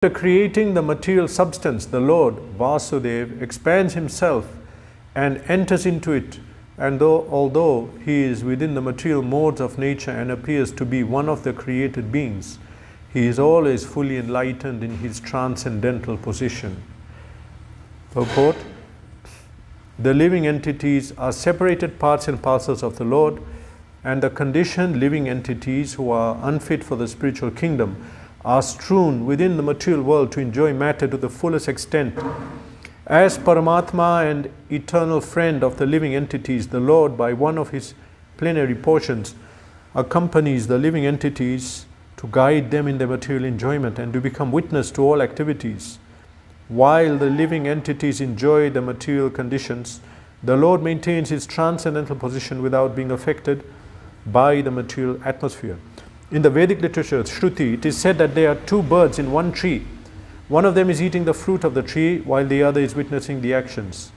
After creating the material substance, the Lord, Vasudeva, expands himself and enters into it, and although he is within the material modes of nature and appears to be one of the created beings, he is always fully enlightened in his transcendental position. Purport: the living entities are separated parts and parcels of the Lord, and the conditioned living entities who are unfit for the spiritual kingdom are strewn within the material world to enjoy matter to the fullest extent. As Paramatma and eternal friend of the living entities, the Lord, by one of his plenary portions, accompanies the living entities to guide them in their material enjoyment and to become witness to all activities. While the living entities enjoy the material conditions, the Lord maintains his transcendental position without being affected by the material atmosphere. In the Vedic literature, Shruti, it is said that there are two birds in one tree. One of them is eating the fruit of the tree, while the other is witnessing the actions.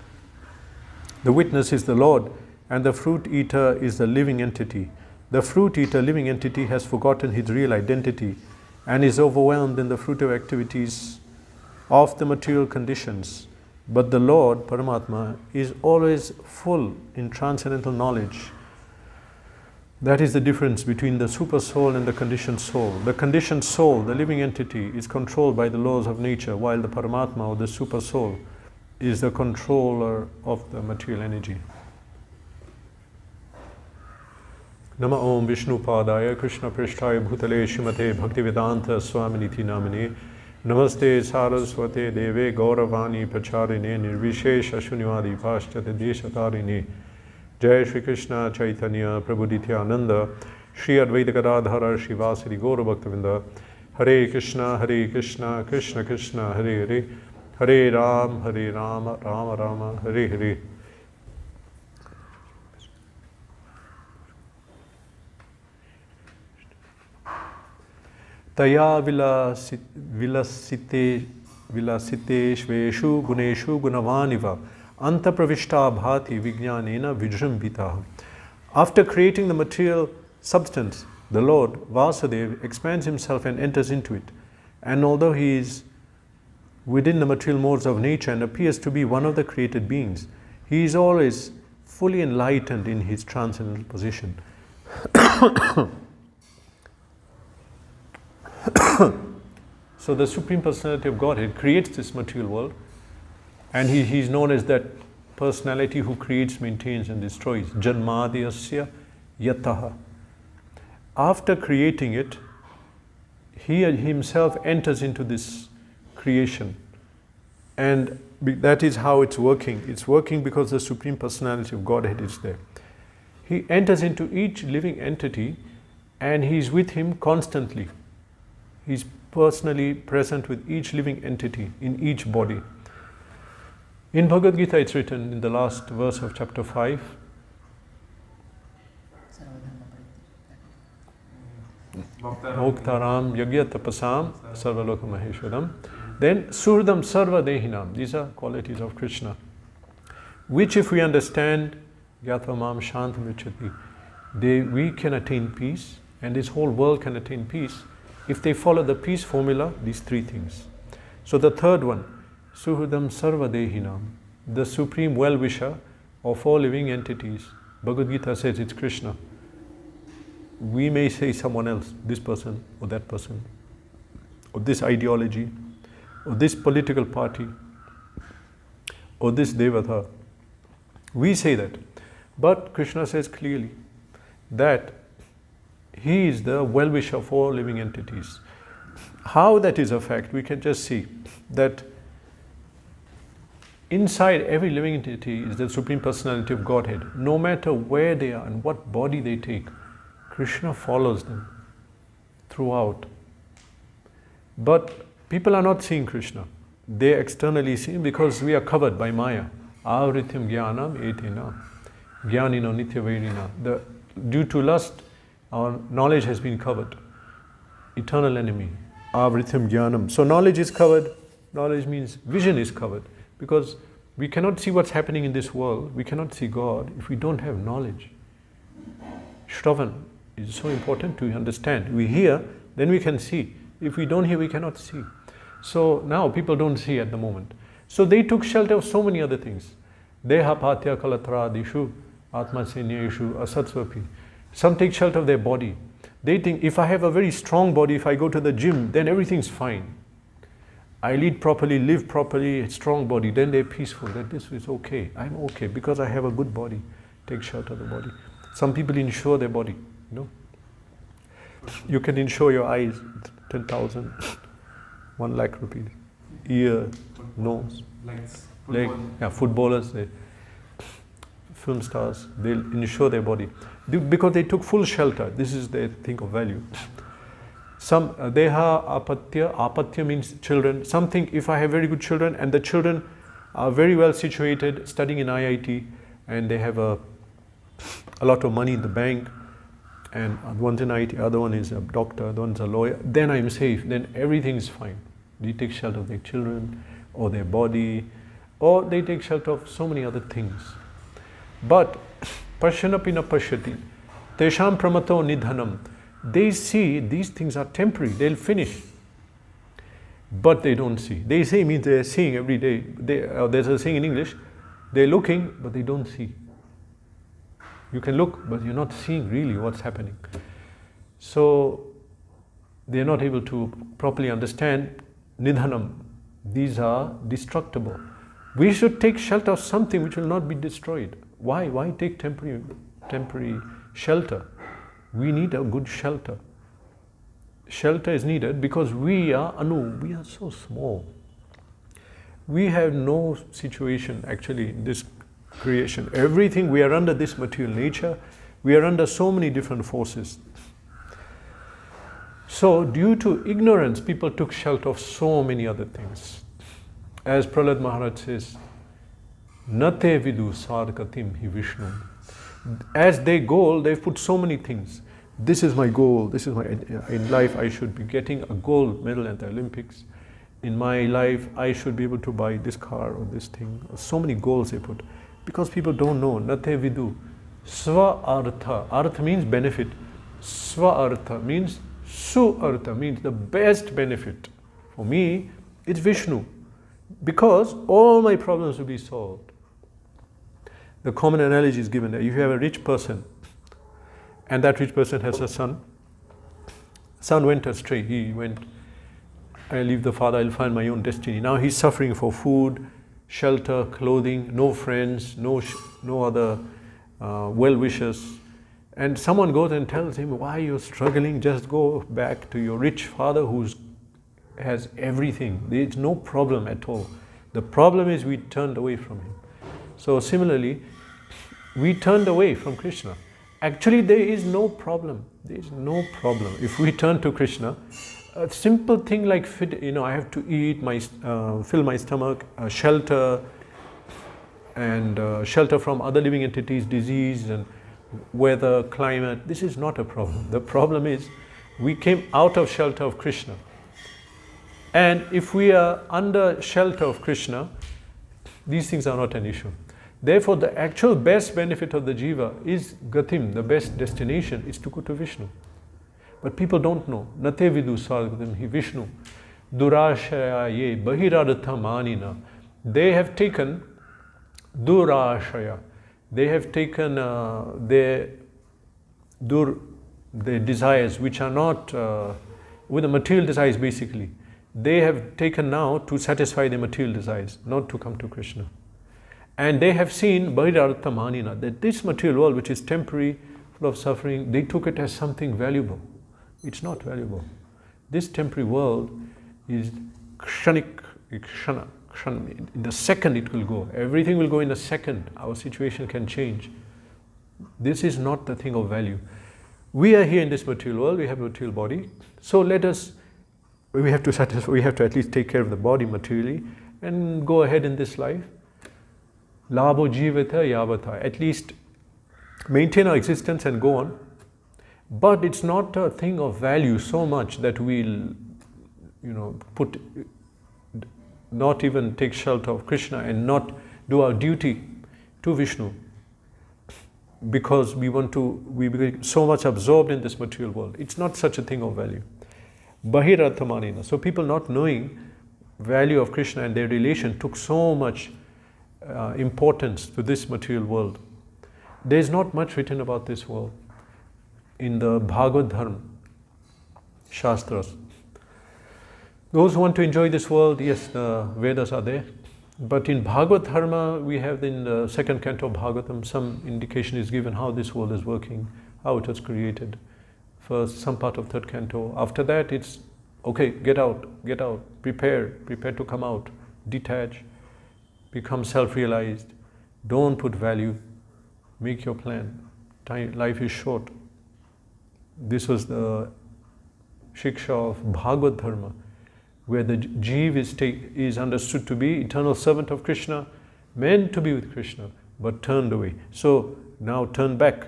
The witness is the Lord, and the fruit eater is the living entity. The fruit eater living entity has forgotten his real identity and is overwhelmed in the fruitive activities of the material conditions. But the Lord, Paramatma, is always full in transcendental knowledge. That is the difference between the super soul and the conditioned soul. The conditioned soul, the living entity, is controlled by the laws of nature, while the Paramatma, or the super soul, is the controller of the material energy. Nama Om Vishnu Padaya Krishna Prishtaya Bhutale Shrimate Bhaktivedanta Swaminiti Namine Namaste Saraswate Deve Gauravani Pacharine Nirvishesha Shunyavadi Paschate Deshatarine. Jai Shri Krishna Chaitanya Prabhu Nityananda Shri Advaita Gadadhara Shivasari Gaura Bhaktavinda. Hare Krishna Krishna Krishna Hare Hare Hare Ram Rama Rama Hare Hare. Taya vilasite shveshu guneshu gunavaniva anta pravishta bhati vijnanena vijrambita. After creating the material substance, the Lord, Vasudeva, expands himself and enters into it. And although he is within the material modes of nature and appears to be one of the created beings, he is always fully enlightened in his transcendental position. So the Supreme Personality of Godhead creates this material world, and he is known as that personality who creates, maintains and destroys. Janmadhyasya yataha. After creating it, he himself enters into this creation, and that is how it's working. It's working because the Supreme Personality of Godhead is there. He enters into each living entity and he's with him constantly. He's personally present with each living entity in each body. In Bhagavad Gita it's written in the last verse of chapter 5, Moktaram Yagya Tapasam Sarvaloka Maheshwaram. Then Surdam Sarva Dehinam. These are qualities of Krishna, which if we understand, Gyatva Shantam Vichati, we can attain peace, and this whole world can attain peace if they follow the peace formula, these three things. So the third one, Suhridam Sarva Dehinam, the supreme well-wisher of all living entities. Bhagavad Gita says it's Krishna. We may say someone else, this person or that person, or this ideology, or this political party, or this devata. We say that. But Krishna says clearly that he is the well-wisher of all living entities. How that is a fact, we can just see that inside every living entity is the Supreme Personality of Godhead. No matter where they are and what body they take, Krishna follows them throughout. But people are not seeing Krishna. They externally see him because we are covered by Maya. Avritim jnanam etina, jnanino nityavairina. Due to lust, our knowledge has been covered. Eternal enemy. Avritim jnanam. So knowledge is covered. Knowledge means vision is covered. Because we cannot see what's happening in this world. We cannot see God if we don't have knowledge. Shravan is so important to understand. We hear, then we can see. If we don't hear, we cannot see. So now people don't see at the moment. So they took shelter of so many other things. Deha patya kalatradishu atmasenyeshu asatsvapi. Some take shelter of their body. They think if I have a very strong body, if I go to the gym, then everything's fine. I eat properly, live properly, strong body, then they're peaceful, that this is okay. I'm okay because I have a good body. Take shelter of the body. Some people insure their body, you know. You can insure your eyes, 10,000, 1 lakh rupees. Ear, nose, leg. Yeah, footballers, film stars, they'll insure their body. Because they took full shelter. This is their thing of value. Some deha apatya, apatya means children. Some think if I have very good children and the children are very well situated, studying in IIT, and they have a lot of money in the bank, and one's in IIT, other one is a doctor, other one's a lawyer, then I'm safe, then everything is fine. They take shelter of their children or their body, or they take shelter of so many other things. But pasyanappi na pashyati, tesham pramato nidhanam. They see these things are temporary, they'll finish. But they don't see. They see means they're seeing every day. There's a saying in English, they're looking, but they don't see. You can look, but you're not seeing really what's happening. So they're not able to properly understand nidhanam. These are destructible. We should take shelter of something which will not be destroyed. Why? Why take temporary shelter? We need a good shelter. Shelter is needed because we are so small. We have no situation actually in this creation. Everything, we are under this material nature. We are under so many different forces. So due to ignorance, people took shelter of so many other things. As Prahlad Maharaj says, Nate vidu sarkatim hi Vishnu. As their goal, they've put so many things. This is my goal, this is my, in life I should be getting a gold medal at the Olympics. In my life, I should be able to buy this car or this thing. So many goals they put. Because people don't know, Nate vidu. Sva artha. Artha means benefit. Sva artha means su artha, means the best benefit. For me, it's Vishnu. Because all my problems will be solved. The common analogy is given there. If you have a rich person, and that rich person has a son went astray. He went, I'll leave the father, I'll find my own destiny. Now he's suffering for food, shelter, clothing, no friends, no other well-wishers. And someone goes and tells him, why are you struggling? Just go back to your rich father who has everything. There's no problem at all. The problem is we turned away from him. So similarly, we turned away from Krishna. Actually, there is no problem. There is no problem. If we turn to Krishna, a simple thing like I have to eat, fill my stomach, shelter, and shelter from other living entities, disease and weather, climate. This is not a problem. The problem is we came out of shelter of Krishna. And if we are under shelter of Krishna, these things are not an issue. Therefore, the actual best benefit of the jiva is gatim, the best destination is to go to Vishnu. But people don't know. Nate vidu sargatim hi Vishnu. Durashaya ye bahiradatha manina. They have taken durashaya. They have taken their desires, which are not, with the material desires basically. They have taken now to satisfy their material desires, not to come to Krishna. And they have seen bahirartha manina, that this material world, which is temporary, full of suffering, they took it as something valuable. It's not valuable. This temporary world is kshanik, kshana. In the second it will go. Everything will go in a second. Our situation can change. This is not the thing of value. We are here in this material world, we have a material body. So we have to at least take care of the body materially and go ahead in this life. Labho jivata yavata. At least maintain our existence and go on. But it's not a thing of value so much that we'll, not even take shelter of Krishna and not do our duty to Vishnu. Because we become so much absorbed in this material world. It's not such a thing of value. Bahirartha manina. So people not knowing value of Krishna and their relation took so much importance to this material world. There is not much written about this world in the Bhagavad Dharma Shastras. Those who want to enjoy this world, yes, the Vedas are there. But in Bhagavad Dharma, we have in the second canto of Bhagavatam, some indication is given how this world is working, how it was created. First, some part of third canto. After that, it's, okay, get out, prepare to come out, detach, become self-realized, don't put value, make your plan. Life is short. This was the shiksha of Bhagavad Dharma, where the Jeev is understood to be eternal servant of Krishna, meant to be with Krishna, but turned away. So now turn back.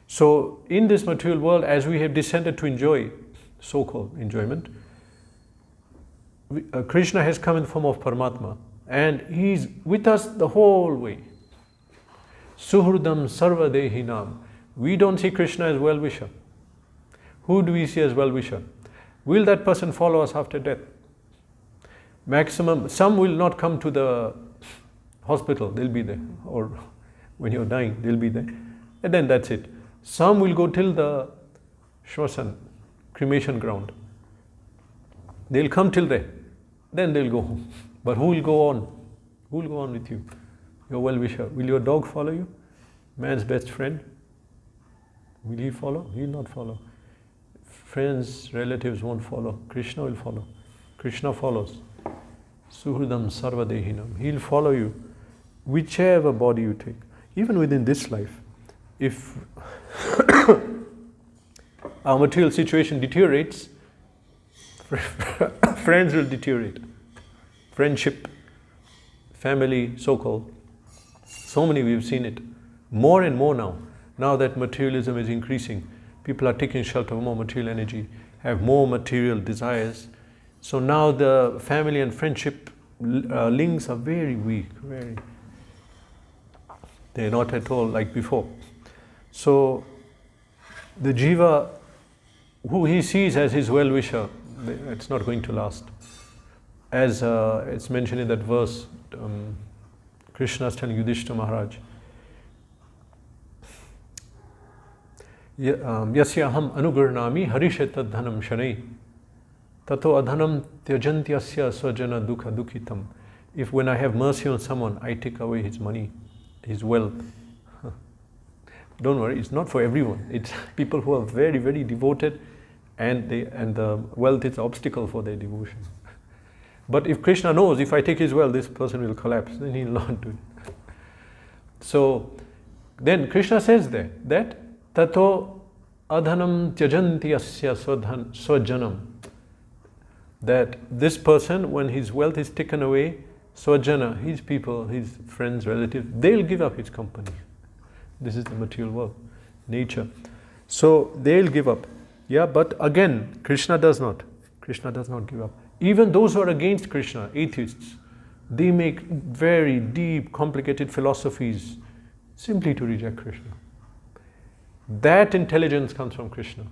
So in this material world, as we have descended to enjoy so-called enjoyment, Krishna has come in the form of Paramatma, and He's with us the whole way. Suhridam sarva dehinam. We don't see Krishna as well-wisher. Who do we see as well-wisher? Will that person follow us after death? Maximum, some will not come to the hospital, they'll be there. Or when you're dying, they'll be there. And then that's it. Some will go till the Shwasan, cremation ground. They'll come till there. Then they'll go home. But who will go on? Who will go on with you? Your well-wisher. Will your dog follow you? Man's best friend? Will he follow? He will not follow. Friends, relatives won't follow. Krishna will follow. Krishna follows. Suhridam sarvadehinam. He'll follow you, whichever body you take. Even within this life, if our material situation deteriorates, friends will deteriorate. Friendship, family, so-called. So many we've seen it. More and more now. Now that materialism is increasing, people are taking shelter of more material energy, have more material desires. So now the family and friendship links are very weak, they're not at all like before. So the jiva, who he sees as his well-wisher, it's not going to last. As it's mentioned in that verse, Krishna is telling Yudhishthira Maharaj, Yasya aham anugurnami harishetad dhanam shanai tato adhanam tyajantyasya swajana dukha dukhitam. If when I have mercy on someone, I take away his money, his wealth. Don't worry, it's not for everyone. It's people who are very, very devoted, and the wealth is an obstacle for their devotion. But if Krishna knows, if I take his wealth, this person will collapse, then he'll not do it. So then Krishna says there that tato adhanam tyajanti asya swajanam, that this person, when his wealth is taken away, swajana, his people, his friends, relatives, they'll give up his company. This is the material world, nature. So they'll give up. Yeah, but again, Krishna does not. Krishna does not give up. Even those who are against Krishna, atheists, they make very deep, complicated philosophies simply to reject Krishna. That intelligence comes from Krishna.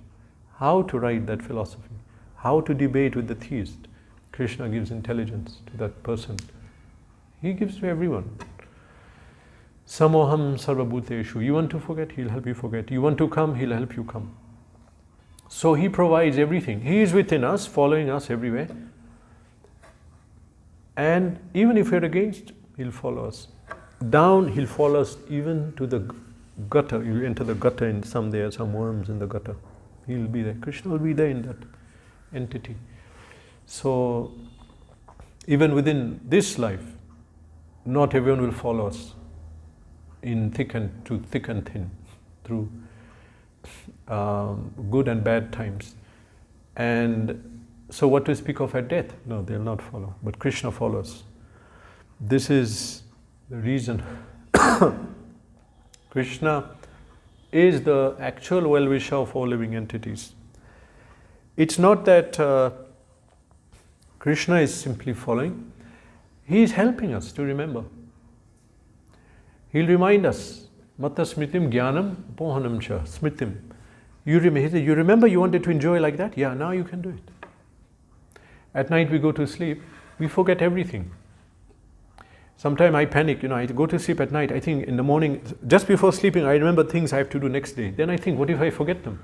How to write that philosophy, how to debate with the theist. Krishna gives intelligence to that person. He gives to everyone. Samoham sarvabhuteshu. You want to forget, he'll help you forget. You want to come, he'll help you come. So he provides everything. He is within us, following us everywhere. And even if we're against, he'll follow us. Down, he'll follow us even to the gutter. You enter the gutter and there are some worms in the gutter. He'll be there. Krishna will be there in that entity. So even within this life, not everyone will follow us in thick and thin, through good and bad times. And so what to speak of at death? No, they'll not follow. But Krishna follows. This is the reason. Krishna is the actual well-wisher of all living entities. It's not that Krishna is simply following. He is helping us to remember. He'll remind us, Mata smritim jnanam pohanam cha smritim. You remember you wanted to enjoy like that? Yeah, now you can do it. At night we go to sleep, we forget everything. Sometimes I panic, I go to sleep at night, I think in the morning, just before sleeping, I remember things I have to do next day. Then I think, what if I forget them?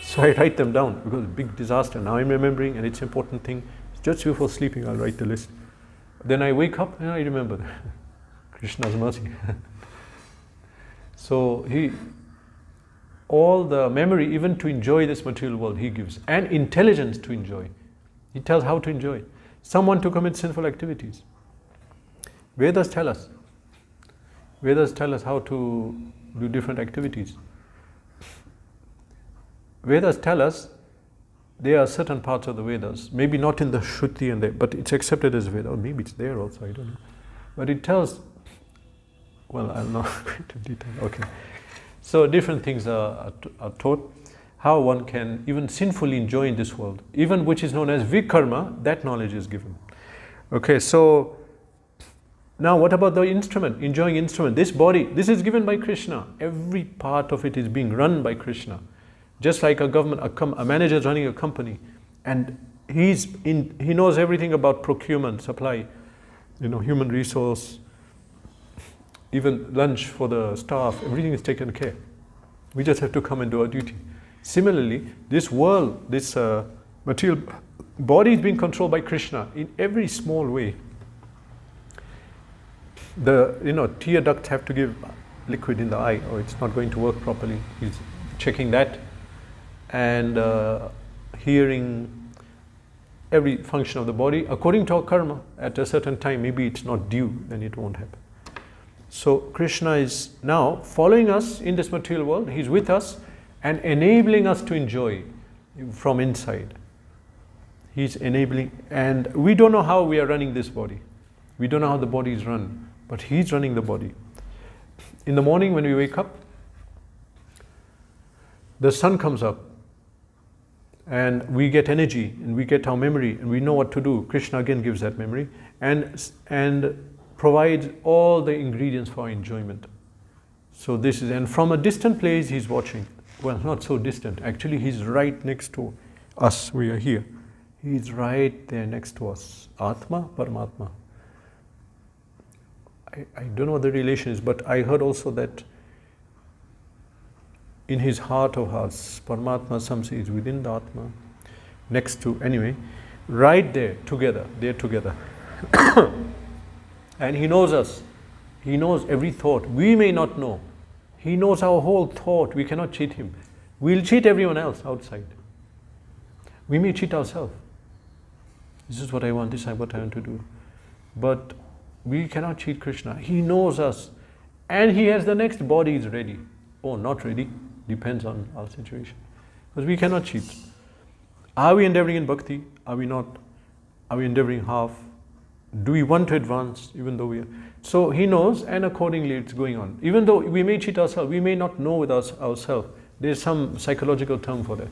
So I write them down, because big disaster. Now I'm remembering, and it's an important thing. Just before sleeping, I'll write the list. Then I wake up and I remember. Krishna's mercy. So all the memory, even to enjoy this material world, he gives, and intelligence to enjoy. He tells how to enjoy. Someone to commit sinful activities. Vedas tell us. Vedas tell us how to do different activities. Vedas tell us there are certain parts of the Vedas, maybe not in the Shruti and but it's accepted as Veda, or maybe it's there also, I don't know. But it tells, well, I'll not go into detail, okay. So different things are taught, how one can even sinfully enjoy in this world, even which is known as vikarma, that knowledge is given. Okay, so now what about the instrument, enjoying instrument? This body, this is given by Krishna. Every part of it is being run by Krishna. Just like a government, a manager is running a company, and he knows everything about procurement, supply, human resource, even lunch for the staff, everything is taken care. We just have to come and do our duty. Similarly, this world, this material body is being controlled by Krishna in every small way. The tear ducts have to give liquid in the eye, or it's not going to work properly. He's checking that, and hearing every function of the body according to our karma. At a certain time, maybe it's not due, then it won't happen. So Krishna is now following us in this material world. He's with us and enabling us to enjoy from inside. He's enabling, and we don't know how we are running this body. We don't know how the body is run, but He's running the body. In the morning when we wake up, the sun comes up and we get energy and we get our memory and we know what to do. Krishna again gives that memory and provides all the ingredients for our enjoyment. So this is, and from a distant place He's watching. Well, not so distant. Actually, He's right next to us. We are here. He's right there next to us. Atma, Paramatma. I don't know what the relation is, but I heard also that in His heart of hearts, Paramatma, some say, is within the Atma, next to, anyway, right there, together, they're together. And He knows us. He knows every thought. We may not know. He knows our whole thought. We cannot cheat Him. We'll cheat everyone else outside. We may cheat ourselves. This is what I want, this is what I want to do. But we cannot cheat Krishna. He knows us. And He has the next body is ready. Oh, not ready. Depends on our situation. Because we cannot cheat. Are we endeavoring in bhakti? Are we not? Are we endeavoring half? Do we want to advance even though we are? So He knows, and accordingly it's going on. Even though we may cheat ourselves, we may not know with ourselves. There's some psychological term for that.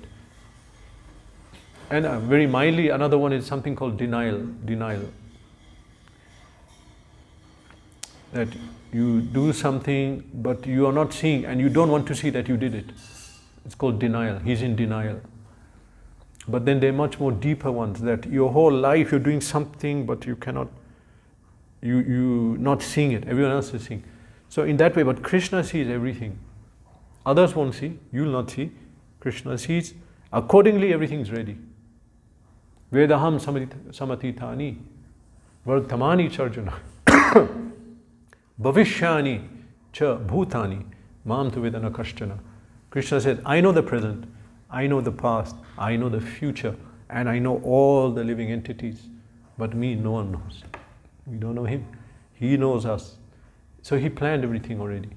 And very mildly, another one is something called denial. Denial. That you do something, but you are not seeing, and you don't want to see that you did it. It's called denial. He's in denial. But then there are much more deeper ones, that your whole life you're doing something, but you cannot, you not seeing it. Everyone else is seeing. So in that way, but Krishna sees everything. Others won't see, you'll not see. Krishna sees. Accordingly, everything's ready. Vedaham samatithani vartamani charjuna bhavishyani cha bhutani mam tu vedana kashchana. Krishna says, I know the present, I know the past, I know the future, and I know all the living entities. But me, no one knows. We don't know Him. He knows us. So He planned everything already.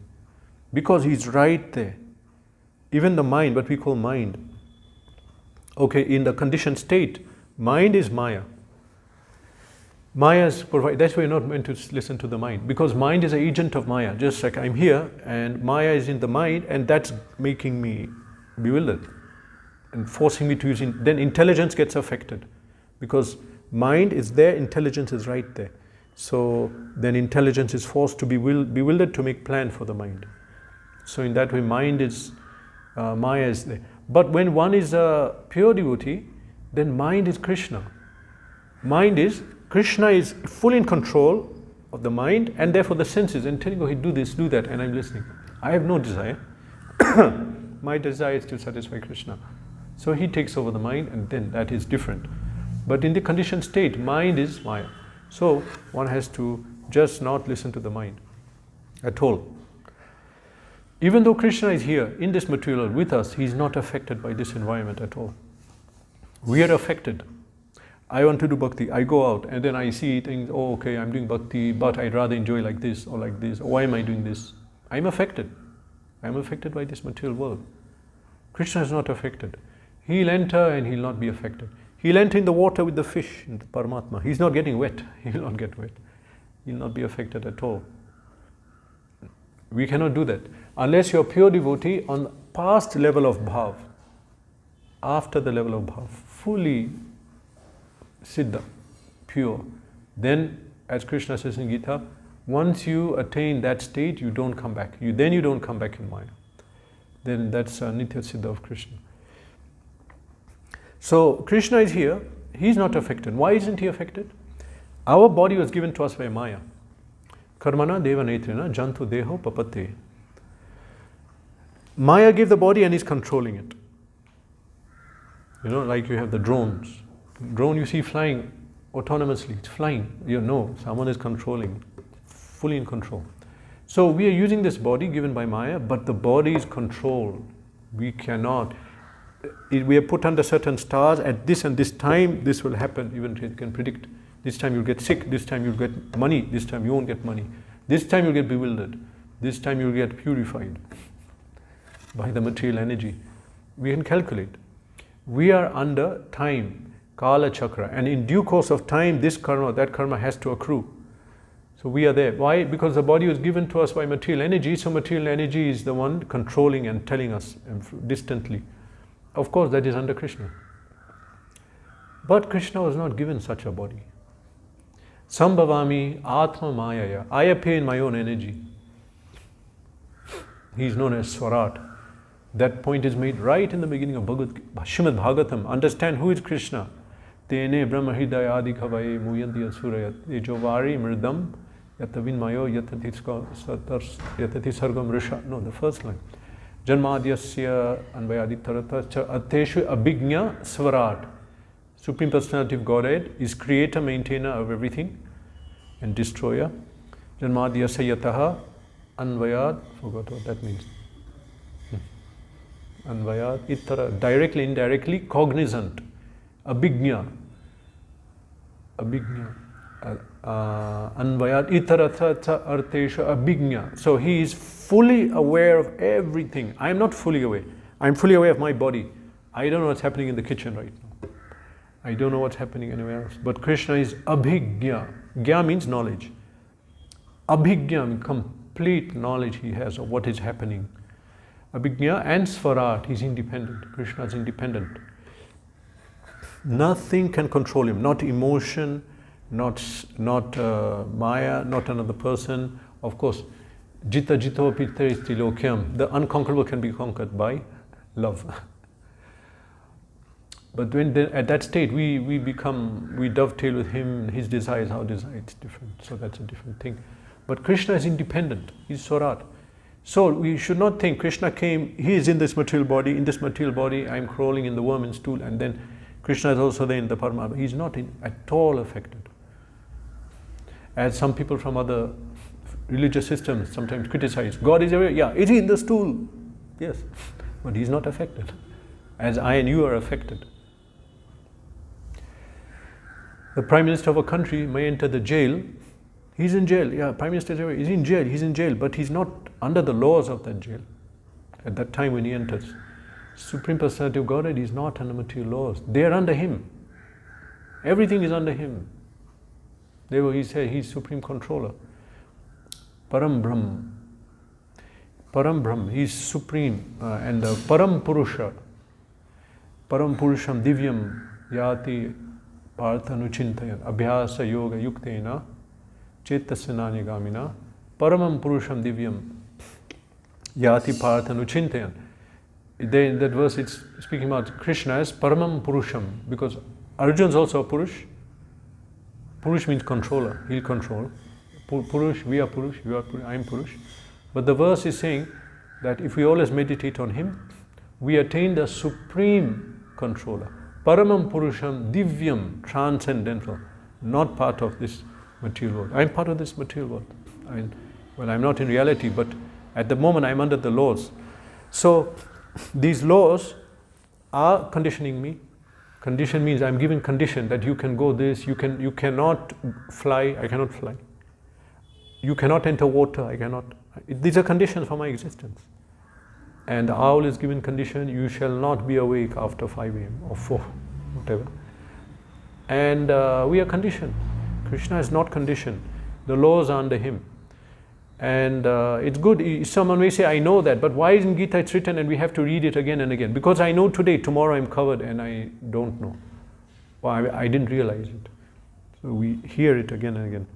Because He's right there. Even the mind, what we call mind. Okay, in the conditioned state, mind is Maya. Maya is provided. That's why you're not meant to listen to the mind. Because mind is an agent of Maya. Just like I'm here, and Maya is in the mind, and that's making me bewildered. And forcing me to use it. Then intelligence gets affected. Because mind is there, intelligence is right there. So then intelligence is forced to be bewildered to make plan for the mind. So in that way, mind is, Maya is there. But when one is a pure devotee, then mind is Krishna. Mind is, Krishna is fully in control of the mind and therefore the senses, and telling, oh, hey, do this, do that, and I'm listening. I have no desire. My desire is to satisfy Krishna. So he takes over the mind, and then that is different. But in the conditioned state, mind is Maya. So one has to just not listen to the mind at all. Even though Krishna is here in this material world with us, he is not affected by this environment at all. We are affected. I want to do bhakti. I go out and then I see things, oh, okay, I'm doing bhakti, but I'd rather enjoy like this or like this. Why am I doing this? I'm affected. I'm affected by this material world. Krishna is not affected. He'll enter and he'll not be affected. He'll enter in the water with the fish, in the Paramatma. He's not getting wet. He will not get wet. He'll not be affected at all. We cannot do that. Unless you're pure devotee on past level of bhav, after the level of bhav, fully siddha, pure, then, as Krishna says in Gita, once you attain that state, you don't come back. Then you don't come back in Maya. Then that's Nitya Siddha of Krishna. So Krishna is here. He's not affected. Why isn't he affected? Our body was given to us by Maya. Karmana deva netrena jantu deho papate. Maya gave the body and is controlling it. You know, like you have the drones. Drone you see flying autonomously. It's flying. You know, someone is controlling, fully in control. So we are using this body given by Maya, but the body is controlled. We cannot. We are put under certain stars. At this and this time, this will happen. Even it can predict. This time you'll get sick. This time you'll get money. This time you won't get money. This time you'll get bewildered. This time you'll get purified by the material energy. We can calculate. We are under time, Kala Chakra, and in due course of time, this karma, that karma has to accrue. So we are there. Why? Because the body was given to us by material energy, so material energy is the one controlling and telling us distantly. Of course, that is under Krishna. But Krishna was not given such a body. Sambhavami Atma Mayaya. I appear in my own energy. He is known as Swarat. That point is made right in the beginning of Srimad Bhagavatam. Understand who is Krishna. Tene Brahma Hridaya Adi Kavaye Muyanti Asurayat Ejovari Mridam Yatavin Mayo Yatati Sargam Risha. No, the first line. Janmadhyasya Anvayadi Tarata Ateshu Abhignya Swarat. Supreme Personality of Godhead is creator, maintainer of everything and destroyer. Janmadhyasya Yataha Anvayad, forgot what that means. Anvayad, Ittara, directly, indirectly, cognizant. Abhignya. Abhignya. Anvayad, Ittaratha Artesha, Abhignya. So he is fully aware of everything. I am not fully aware. I am fully aware of my body. I don't know what's happening in the kitchen right now. I don't know what's happening anywhere else. But Krishna is Abhignya. Gya means knowledge. Abhignya means complete knowledge he has of what is happening. Abhignya and Swarat, he's independent. Krishna is independent. Nothing can control him. Not emotion, not Maya, not another person. Of course, Jita Jito Pitteristi Lokyam. The unconquerable can be conquered by love. But when at that state we dovetail with him, his desires, our desire, it's different. So that's a different thing. But Krishna is independent. He's Swarat. So we should not think Krishna came, he is in this material body, I'm crawling in the worm and stool, and then Krishna is also there in the Paramatma. He's not at all affected. As some people from other religious systems sometimes criticize, God is everywhere. Yeah, is he in the stool? Yes, but he's not affected. As I and you are affected. The Prime Minister of a country may enter the jail. He's in jail. Yeah, Prime Minister is everywhere. He's in jail, but he's not under the laws of that jail at that time when he enters. Supreme Personality of Godhead is not under material laws. They are under him. Everything is under him. Therefore he said he's Supreme Controller. Param Brahm. Param Brahm, he's Supreme. And the Param Purusha. Param Purusham Divyam Yati Parthanuchintayan Abhyasa Yoga Yuktena Chetasyanani Gamina Paramam Purusham Divyam Yati Parthanuchintayan. In that verse it's speaking about Krishna as Paramam Purusham, because Arjuna is also a Purush, Purush means controller, he'll control. Purush, we are Purush, you are Purush, I am Purush. But the verse is saying that if we always meditate on him, we attain the supreme controller. Paramam Purusham Divyam, transcendental, not part of this material world. I am part of this material world. I'm not in reality, but at the moment I'm under the laws. So these laws are conditioning me. Condition means I'm given condition that you can go this, you cannot fly, I cannot fly. You cannot enter water, I cannot. These are conditions for my existence. And the owl is given condition, you shall not be awake after 5 a.m. or 4, whatever. And we are conditioned. Krishna is not conditioned. The laws are under him. And it's good. Someone may say, I know that, but why isn't Gita it's written and we have to read it again and again? Because I know today, tomorrow I'm covered and I don't know. Well, I didn't realize it. So we hear it again and again.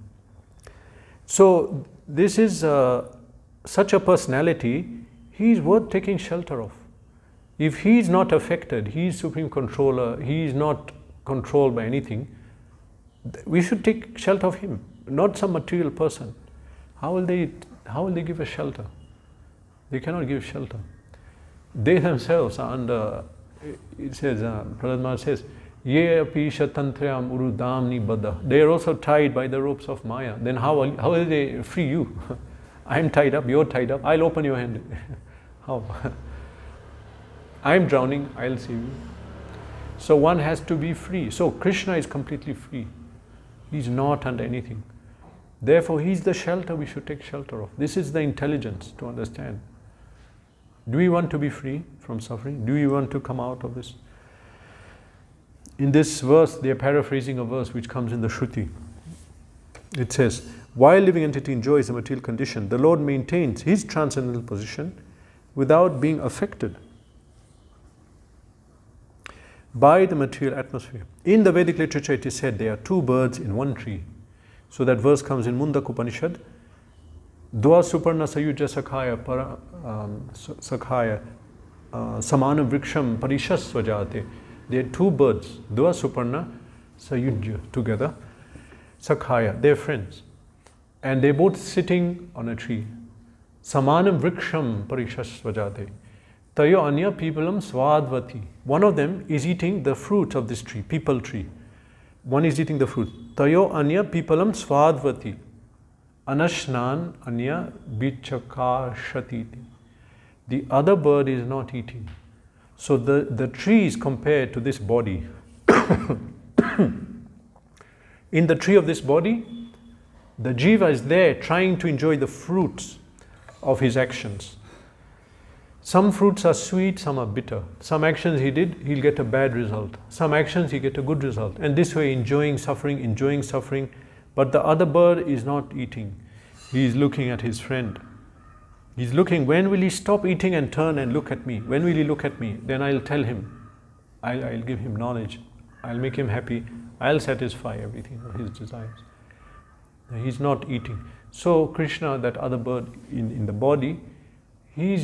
So this is such a personality, he is worth taking shelter of. If he is not affected, he is supreme controller, he is not controlled by anything, we should take shelter of him, not some material person. How will they give a shelter? They cannot give shelter. They themselves are under, it says, Prahlad Maharaj says, Ye api shatantrayam urudamni badha. They are also tied by the ropes of Maya. Then how will they free you? I am tied up, you're tied up, I'll open your hand. How? I am drowning, I'll save you. So one has to be free. So Krishna is completely free. He's not under anything. Therefore, he's the shelter we should take shelter of. This is the intelligence to understand. Do we want to be free from suffering? Do we want to come out of this? In this verse, they are paraphrasing a verse which comes in the Shruti. It says, while living entity enjoys a material condition, the Lord maintains his transcendental position without being affected by the material atmosphere. In the Vedic literature, it is said there are two birds in one tree. So that verse comes in Mundak Upanishad. Dva suparna sayuja sakhaya samanam vriksham parishas svajate. There are two birds, Dva suparna sayuja, together, sakhaya, they're friends. And they're both sitting on a tree. Samanam vriksham parishas svajate. Tayo anya pipalam swadvati. One of them is eating the fruit of this tree, people tree. One is eating the fruit. Tayo anya pipalam swadvati. Anashnan anya bichakashatiti. The other bird is not eating. So the tree is compared to this body. In the tree of this body, the jiva is there trying to enjoy the fruits of his actions. Some fruits are sweet, some are bitter. Some actions he did, he'll get a bad result. Some actions he get a good result. And this way enjoying suffering. But the other bird is not eating. He is looking at his friend. He's looking, when will he stop eating and turn and look at me? When will he look at me? Then I'll tell him. I'll give him knowledge. I'll make him happy. I'll satisfy everything of his desires. He's not eating. So Krishna, that other bird in the body, he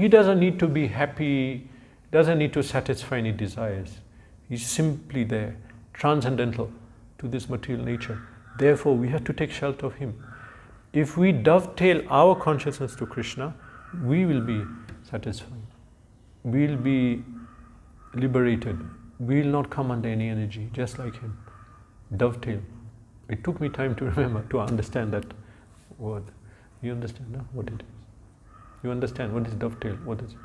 doesn't need to be happy, doesn't need to satisfy any desires. He's simply there, transcendental to this material nature. Therefore, we have to take shelter of him. If we dovetail our consciousness to Krishna, we will be satisfied. We'll be liberated. We'll not come under any energy, just like him. Dovetail. It took me time to remember, to understand that word. You understand now what it is? You understand what is dovetail? What is it?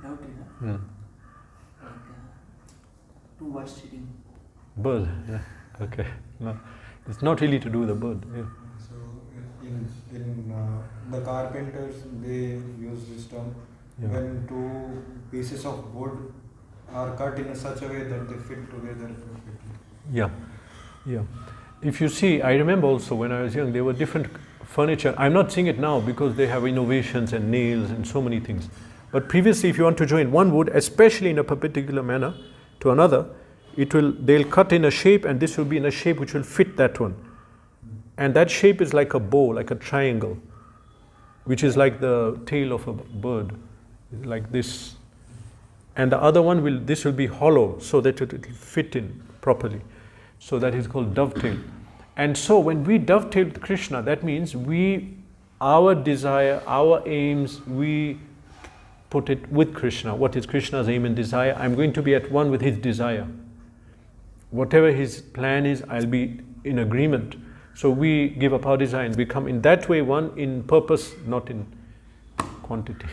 Dovetail? Like two birds sitting. Bird, yeah. Okay. No, it's not really to do with the bird. Yeah. So in the carpenters, they use this term when two pieces of wood are cut in such a way that they fit together perfectly. Yeah. If you see, I remember also when I was young, there were different furniture. I'm not seeing it now because they have innovations and nails and so many things. But previously, if you want to join one wood, especially in a particular manner, to another, they'll cut in a shape, and this will be in a shape which will fit that one. And that shape is like a bow, like a triangle, which is like the tail of a bird, like this. And the other one this will be hollow so that it will fit in properly. So that is called dovetail. And so when we dovetail with Krishna, that means our desire, our aims, we put it with Krishna. What is Krishna's aim and desire? I'm going to be at one with his desire. Whatever his plan is, I'll be in agreement. So we give up our desire and become in that way one in purpose, not in quantity.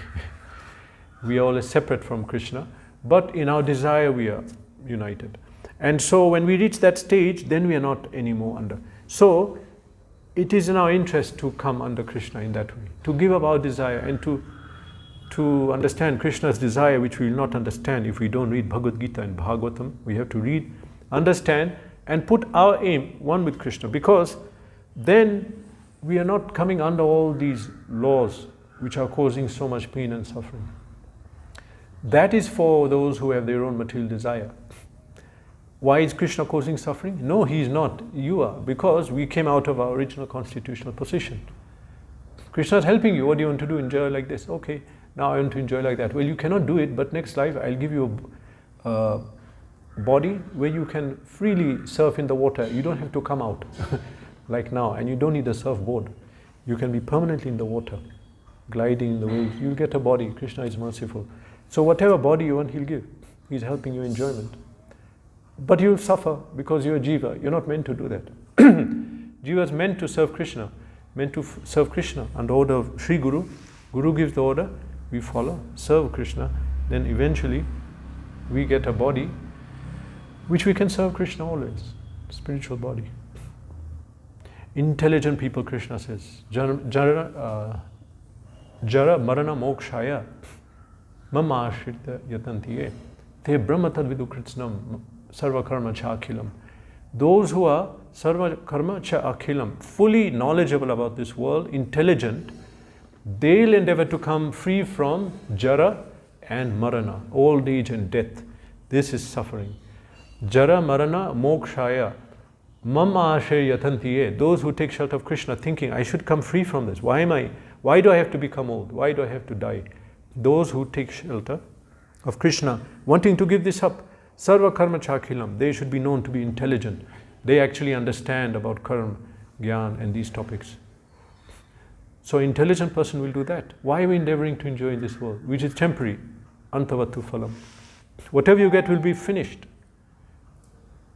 We are all separate from Krishna, but in our desire we are united. And so when we reach that stage, then we are not anymore under. So it is in our interest to come under Krishna in that way, to give up our desire and to understand Krishna's desire, which we will not understand if we don't read Bhagavad Gita and Bhagavatam. We have to read, understand, and put our aim one with Krishna, because then we are not coming under all these laws which are causing so much pain and suffering. That is for those who have their own material desire. Why is Krishna causing suffering? No, he is not. You are, because we came out of our original constitutional position. Krishna is helping you. What do you want to do? Enjoy like this. Okay, now I want to enjoy like that. Well, you cannot do it, but next life I'll give you a body where you can freely surf in the water. You don't have to come out like now, and you don't need a surfboard. You can be permanently in the water, gliding in the waves. You'll get a body. Krishna is merciful. So whatever body you want, he'll give. He's helping you enjoyment. But you'll suffer because you're a jiva. You're not meant to do that. Jiva is meant to serve Krishna, meant to serve Krishna under order of Sri Guru. Guru gives the order, we follow, serve Krishna. Then eventually we get a body which we can serve Krishna always, spiritual body. Intelligent people, Krishna says, Jara marana mokshaya mama ashrita yatantiye te brahma tad vidu kritsnam sarva karma cha akhilam. Those who are sarva karma cha akhilam, fully knowledgeable about this world, intelligent, they'll endeavor to come free from jara and marana, old age and death. This is suffering. Jara marana mokshaya mama ashrita yatantiye. Those who take shelter of Krishna thinking, I should come free from this. Why do I have to become old? Why do I have to die? Those who take shelter of Krishna, wanting to give this up, sarva karma chakhilam, they should be known to be intelligent. They actually understand about karma, gyan and these topics. So intelligent person will do that. Why are we endeavoring to enjoy this world, which is temporary? Antavatu phalam. Whatever you get will be finished.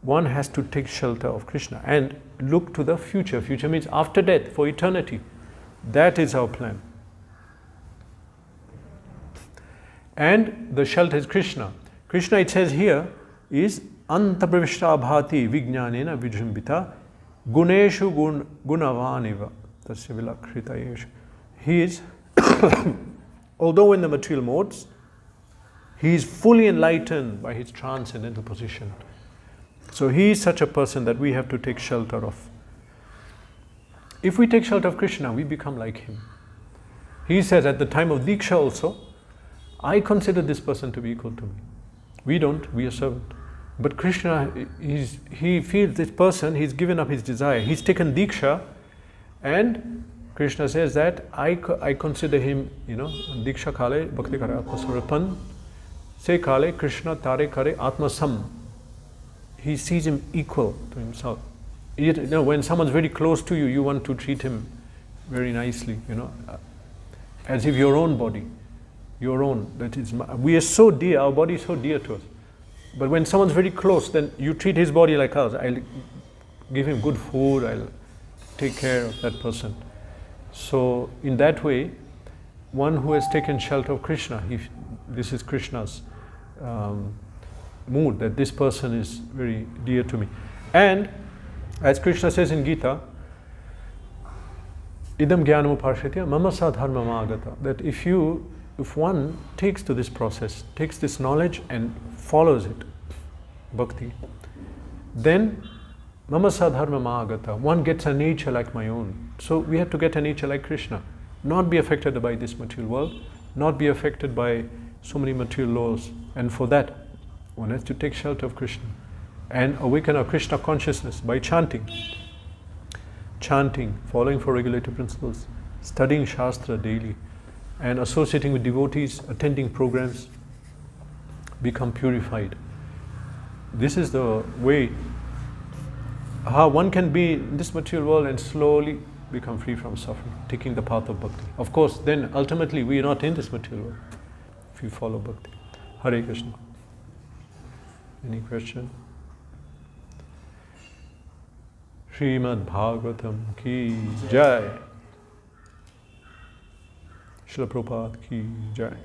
One has to take shelter of Krishna and look to the future. Future means after death, for eternity. That is our plan. And the shelter is Krishna. Krishna, it says here, is antapravishta bhati vijnanena vijrimbita guneshu gunavaniva tasya vilakrita. He is, although in the material modes, he is fully enlightened by his transcendental position. So he is such a person that we have to take shelter of. If we take shelter of Krishna, we become like him. He says at the time of Diksha also, I consider this person to be equal to me. We don't, we are servant. But Krishna, he feels this person, he's given up his desire. He's taken Diksha, and Krishna says that I consider him, Diksha kale bhakti kare atmasarapan, se kale Krishna tare kare atmasam. He sees him equal to himself. When someone's very close to you, you want to treat him very nicely, as if your own body. Your own, that is, we are so dear, our body is so dear to us. But when someone's very close, then you treat his body like ours. I'll give him good food, I'll take care of that person. So in that way, one who has taken shelter of Krishna, this is Krishna's mood, that this person is very dear to me. And as Krishna says in Gita, idam jnanam upashritya mama sadharma agata, that if one takes to this process, takes this knowledge and follows it, bhakti, then mama sadharma agata, one gets a nature like my own. So we have to get a nature like Krishna, not be affected by this material world, not be affected by so many material laws. And for that, one has to take shelter of Krishna and awaken our Krishna consciousness by chanting, following four regulative principles, studying Shastra daily, and associating with devotees, attending programs, become purified. This is the way how one can be in this material world and slowly become free from suffering, taking the path of bhakti. Of course, then ultimately we are not in this material world if you follow bhakti. Hare Krishna. Any question? Srimad Bhagavatam ki jai. Srila Prabhupada ki jai.